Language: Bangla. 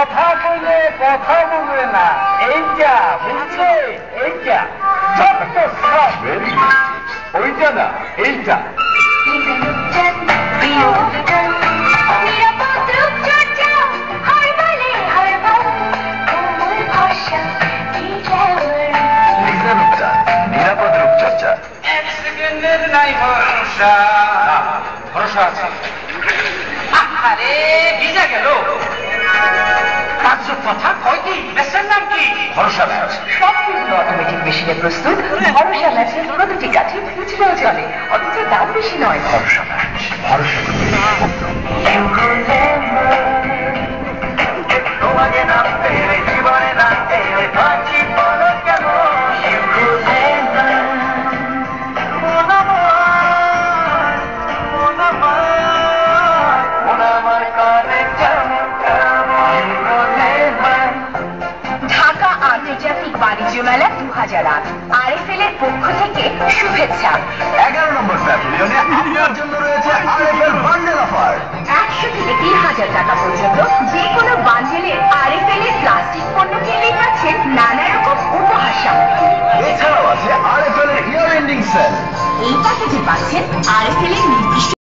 কথা কইলে কথা বলবে না, এইটা বুঝলে? এইটা যত সব ওইটা না, এইটা নিরাপদ রূপচর্চা। এক সেকেন্ডের নাই ভরসা। ভরসা আছে। আরে ভিজা গেল। কথা কয় কি? মেসের নাম কি? ভরসা ম্যাচ। সম্পূর্ণ অটোমেটিক মেশিনে প্রস্তুত ভরসা ম্যাচের প্রতিটি কাঠি খুচরাও চলে, অথচ দাম বেশি নয়। ভরসা ম্যাচ, ভরসা তোমাকে না পেলে জীবনে না পেলে বাঁচি বলো কেন? ঢাকা আন্তর্জাতিক বাণিজ্য মেলা 2008 RFL এর পক্ষ থেকে শুভেচ্ছা। 11 নম্বর প্যাভিলিয়নে আপনার জন্য রয়েছে RFL বান্ডেল অফার। 100 থেকে 3000 টাকা পর্যন্ত যে কোনো বান্ডেলে RFL এর প্লাস্টিক পণ্য কিনলেই পাচ্ছেন নানা রকম উপহার সামগ্রী। এছাড়াও আছে RFL এর ইয়ার এন্ডিং সেল। এই প্যাকেজে পাচ্ছেন RFL এর নির্দিষ্ট